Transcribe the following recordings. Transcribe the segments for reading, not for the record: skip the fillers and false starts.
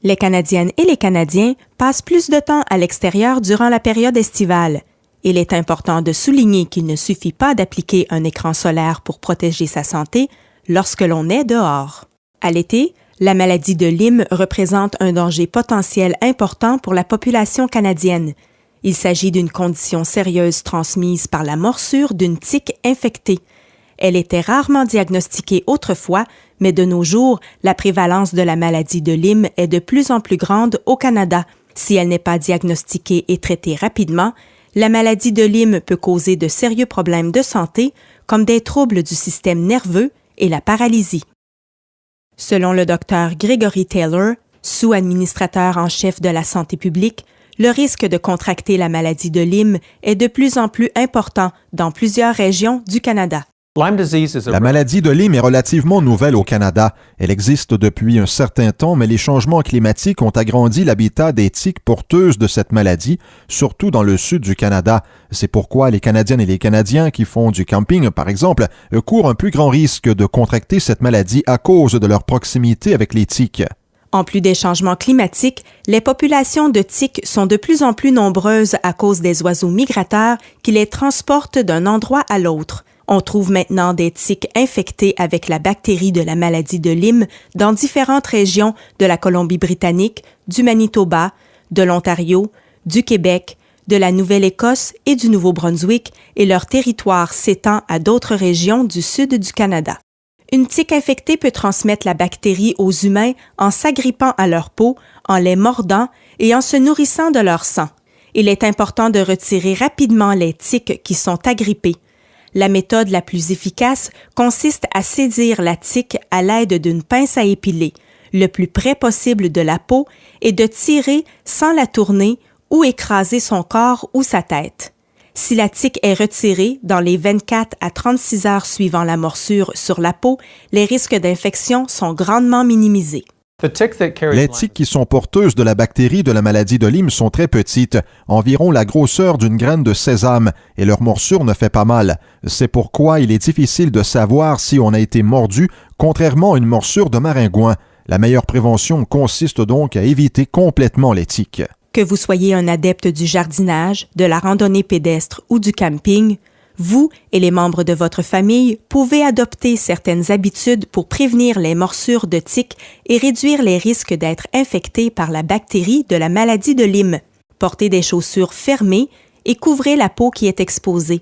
Les Canadiennes et les Canadiens passent plus de temps à l'extérieur durant la période estivale. Il est important de souligner qu'il ne suffit pas d'appliquer un écran solaire pour protéger sa santé lorsque l'on est dehors. À l'été, la maladie de Lyme représente un danger potentiel important pour la population canadienne. Il s'agit d'une condition sérieuse transmise par la morsure d'une tique infectée. Elle était rarement diagnostiquée autrefois, mais de nos jours, la prévalence de la maladie de Lyme est de plus en plus grande au Canada. Si elle n'est pas diagnostiquée et traitée rapidement, la maladie de Lyme peut causer de sérieux problèmes de santé, comme des troubles du système nerveux et la paralysie. Selon le Dr Gregory Taylor, sous-administrateur en chef de la santé publique, le risque de contracter la maladie de Lyme est de plus en plus important dans plusieurs régions du Canada. La maladie de Lyme est relativement nouvelle au Canada. Elle existe depuis un certain temps, mais les changements climatiques ont agrandi l'habitat des tiques porteuses de cette maladie, surtout dans le sud du Canada. C'est pourquoi les Canadiennes et les Canadiens qui font du camping, par exemple, courent un plus grand risque de contracter cette maladie à cause de leur proximité avec les tiques. En plus des changements climatiques, les populations de tiques sont de plus en plus nombreuses à cause des oiseaux migrateurs qui les transportent d'un endroit à l'autre. On trouve maintenant des tiques infectées avec la bactérie de la maladie de Lyme dans différentes régions de la Colombie-Britannique, du Manitoba, de l'Ontario, du Québec, de la Nouvelle-Écosse et du Nouveau-Brunswick, et leur territoire s'étend à d'autres régions du sud du Canada. Une tique infectée peut transmettre la bactérie aux humains en s'agrippant à leur peau, en les mordant et en se nourrissant de leur sang. Il est important de retirer rapidement les tiques qui sont agrippées. La méthode la plus efficace consiste à saisir la tique à l'aide d'une pince à épiler, le plus près possible de la peau, et de tirer sans la tourner ou écraser son corps ou sa tête. Si la tique est retirée dans les 24 à 36 heures suivant la morsure sur la peau, les risques d'infection sont grandement minimisés. Les tiques qui sont porteuses de la bactérie de la maladie de Lyme sont très petites, environ la grosseur d'une graine de sésame, et leur morsure ne fait pas mal. C'est pourquoi il est difficile de savoir si on a été mordu, contrairement à une morsure de maringouin. La meilleure prévention consiste donc à éviter complètement les tiques. Que vous soyez un adepte du jardinage, de la randonnée pédestre ou du camping, vous et les membres de votre famille pouvez adopter certaines habitudes pour prévenir les morsures de tiques et réduire les risques d'être infectés par la bactérie de la maladie de Lyme. Portez des chaussures fermées et couvrez la peau qui est exposée.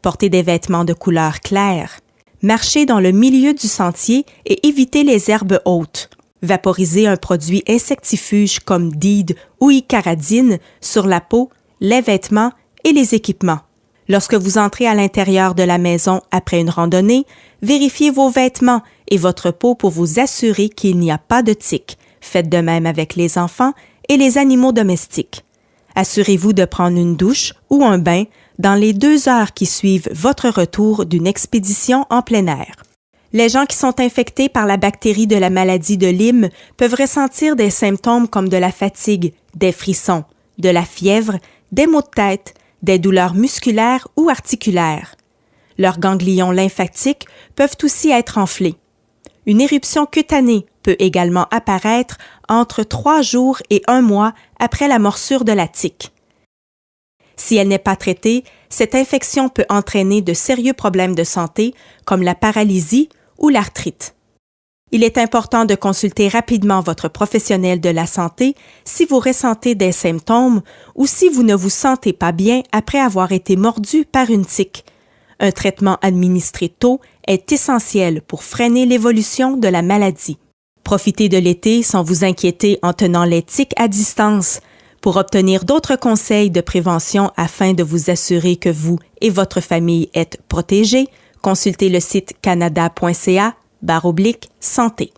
Portez des vêtements de couleur claire. Marchez dans le milieu du sentier et évitez les herbes hautes. Vaporisez un produit insectifuge comme Deed ou Icaradine sur la peau, les vêtements et les équipements. Lorsque vous entrez à l'intérieur de la maison après une randonnée, vérifiez vos vêtements et votre peau pour vous assurer qu'il n'y a pas de tiques. Faites de même avec les enfants et les animaux domestiques. Assurez-vous de prendre une douche ou un bain dans les 2 heures qui suivent votre retour d'une expédition en plein air. Les gens qui sont infectés par la bactérie de la maladie de Lyme peuvent ressentir des symptômes comme de la fatigue, des frissons, de la fièvre, des maux de tête, des douleurs musculaires ou articulaires. Leurs ganglions lymphatiques peuvent aussi être enflés. Une éruption cutanée peut également apparaître entre 3 jours et 1 mois après la morsure de la tique. Si elle n'est pas traitée, cette infection peut entraîner de sérieux problèmes de santé comme la paralysie ou l'arthrite. Il est important de consulter rapidement votre professionnel de la santé si vous ressentez des symptômes ou si vous ne vous sentez pas bien après avoir été mordu par une tique. Un traitement administré tôt est essentiel pour freiner l'évolution de la maladie. Profitez de l'été sans vous inquiéter en tenant les tiques à distance. Pour obtenir d'autres conseils de prévention afin de vous assurer que vous et votre famille êtes protégés, consultez le site canada.ca/santé.